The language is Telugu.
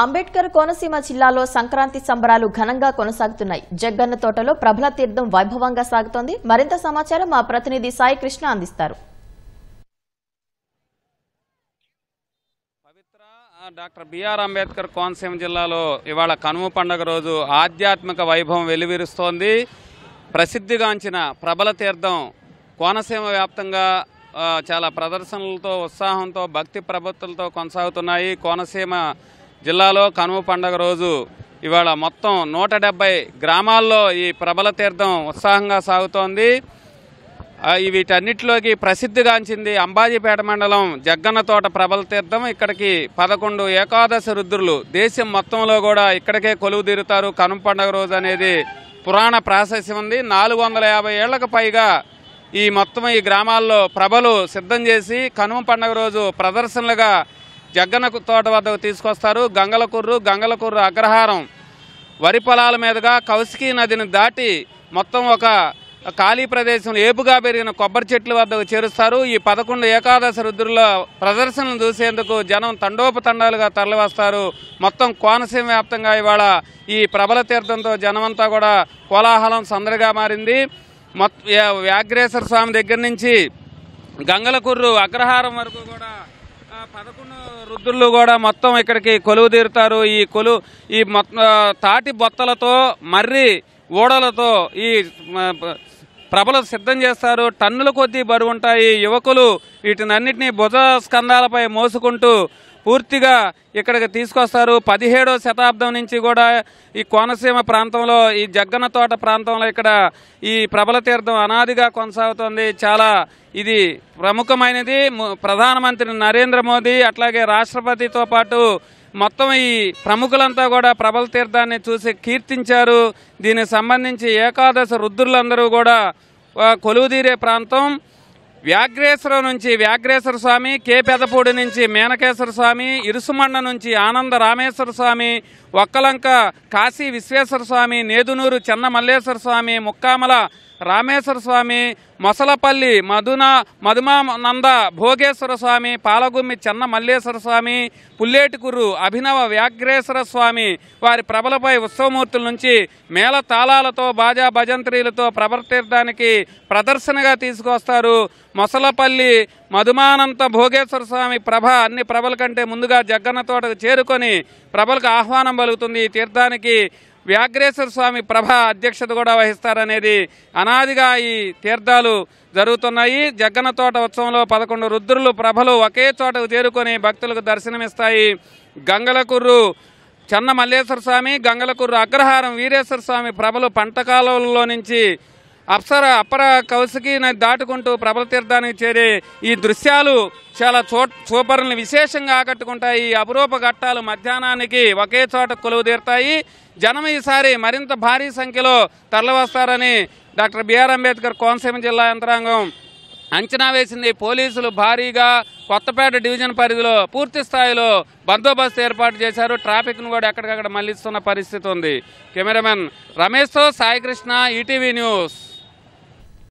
అంబేద్కర్ కోనసీమ జిల్లాలో సంక్రాంతి సంబరాలు ఘనంగా కొనసాగుతున్నాయి. జగ్గన్న తోటలో ప్రభల తీర్థం వైభవంగా సాగుతోంది. మరింత సమాచారం మా ప్రతినిధి సాయి కృష్ణ అందిస్తారు. డాక్టర్ బిఆర్ అంబేద్కర్ కోనసీమ జిల్లాలో ఇవాళ కనుమ పండుగ రోజు ఆధ్యాత్మిక వైభవం వెలువరిస్తోంది. ప్రసిద్ధిగాంచిన ప్రభల తీర్థం కోనసీమ వ్యాప్తంగా చాలా ప్రదర్శనలతో ఉత్సాహంతో భక్తి ప్రబుద్ధులతో కొనసాగుతున్నాయి. కోనసీమ జిల్లాలో కనుమ పండుగ రోజు ఇవాళ మొత్తం 170 గ్రామాల్లో ఈ ప్రభల తీర్థం ఉత్సాహంగా సాగుతోంది. వీటన్నిటిలోకి ప్రసిద్ధిగాంచింది అంబాజీపేట మండలం జగ్గన్న తోట ప్రభల తీర్థం. ఇక్కడికి 11 ఏకాదశి రుద్రులు దేశం మొత్తంలో కూడా ఇక్కడికే కొలువు తీరుతారు. కనుమ పండుగ రోజు అనేది పురాణ ప్రాశస్యం ఉంది. 450 ఏళ్లకు పైగా ఈ మొత్తం ఈ గ్రామాల్లో ప్రభలు సిద్ధం చేసి కనుమ పండుగ రోజు ప్రదర్శనలుగా జగ్గన్న తోట వద్దకు తీసుకొస్తారు. గంగలకుర్రు అగ్రహారం వరి పొలాల మీదుగా కౌశికీ నదిని దాటి మొత్తం ఒక ఖాళీ ప్రదేశం ఏపుగా పెరిగిన కొబ్బరి చెట్ల వద్దకు చేరుస్తారు. ఈ 11 ఏకాదశి రుద్రుల ప్రదర్శనలు చూసేందుకు జనం తండోపతండాలుగా తరలివస్తారు. మొత్తం కోనసీమ వ్యాప్తంగా ఇవాళ ఈ ప్రభల తీర్థంతో జనమంతా కూడా కోలాహలం సందడిగా మారింది. వ్యాఘ్రేశ్వర స్వామి దగ్గర నుంచి గంగలకుర్రు అగ్రహారం వరకు కూడా 11 రుద్రులు కూడా మొత్తం ఇక్కడికి కొలువు తీరుతారు. ఈ తాటి బొత్తలతో మర్రి ఓడలతో ఈ ప్రభలు సిద్ధం చేస్తారు. టన్నుల కొద్దీ బరువు ఉంటాయి. యువకులు వీటినన్నింటినీ భుజ స్కంధాలపై మోసుకుంటూ పూర్తిగా ఇక్కడికి తీసుకొస్తారు. 17వ శతాబ్దం నుంచి కూడా ఈ కోనసీమ ప్రాంతంలో ఈ జగ్గన్న తోట ప్రాంతంలో ఇక్కడ ఈ ప్రభల తీర్థం అనాదిగా కొనసాగుతోంది. చాలా ఇది ప్రముఖమైనది. ప్రధానమంత్రి నరేంద్ర మోదీ అట్లాగే రాష్ట్రపతితో పాటు మొత్తం ఈ ప్రముఖులంతా కూడా ప్రభల తీర్థాన్ని చూసి కీర్తించారు. దీనికి సంబంధించి ఏకాదశి రుద్రులందరూ కూడా కొలువుదీరే ప్రాంతం వ్యాఘ్రేశ్వరం నుంచి వ్యాఘ్రేశ్వర స్వామి, కే పెదపూడి నుంచి మేనకేశ్వర స్వామి, ఇరుసుమండ నుంచి ఆనంద రామేశ్వర స్వామి, ఒక్కలంక కాశీ విశ్వేశ్వర స్వామి, నేదునూరు చెన్న మల్లేశ్వర స్వామి, ముక్కామల రామేశ్వర స్వామి, మొసలపల్లి మధుమానంద భోగేశ్వర స్వామి, పాలగుమ్మి చెన్న మల్లేశ్వర స్వామి, పుల్లేటికుర్రు అభినవ వ్యాఘ్రేశ్వర స్వామి వారి ప్రభలపై ఉత్సవమూర్తుల నుంచి మేళ తాళాలతో బాజా భజంత్రీలతో ప్రభల తీర్థానికి ప్రదర్శనగా తీసుకొస్తారు. మొసలపల్లి మధుమానంత భోగేశ్వర స్వామి ప్రభ అన్ని ప్రభల కంటే ముందుగా జగ్గన్న తోటకు చేరుకొని ప్రభలకు ఆహ్వానం పలుకుతుంది. ఈ తీర్థానికి వ్యాఘ్రేశ్వర స్వామి ప్రభ అధ్యక్షత కూడా వహిస్తారనేది అనాదిగా ఈ తీర్థాలు జరుగుతున్నాయి. జగ్గన్న తోట ఉత్సవంలో 11 రుద్రులు ప్రభలు ఒకే చోటకు చేరుకొని భక్తులకు దర్శనమిస్తాయి. గంగలకుర్రు చెన్న మల్లేశ్వర స్వామి, గంగలకుర్రు అగ్రహారం వీరేశ్వర స్వామి ప్రభలు పంటకాలంలో నుంచి అప్పర కౌశికీ నది దాటుకుంటూ ప్రభల తీర్థానికి చేరే ఈ దృశ్యాలు చాలా చూపరుల్ని విశేషంగా ఆకట్టుకుంటాయి. అపురూప ఘట్టాలు మధ్యాహ్నానికి ఒకే చోట కొలువు తీరుతాయి. జనం ఈసారి మరింత భారీ సంఖ్యలో తరలివస్తారని డాక్టర్ బిఆర్ అంబేద్కర్ కోనసీమ జిల్లా యంత్రాంగం అంచనా వేసింది. పోలీసులు భారీగా కొత్తపేట డివిజన్ పరిధిలో పూర్తి స్థాయిలో బందోబస్తు ఏర్పాటు చేశారు. ట్రాఫిక్ను కూడా ఎక్కడికక్కడ మళ్లిస్తున్న పరిస్థితి ఉంది. కెమెరామెన్ రమేష్తో సాయి కృష్ణ, ఈటీవీ న్యూస్.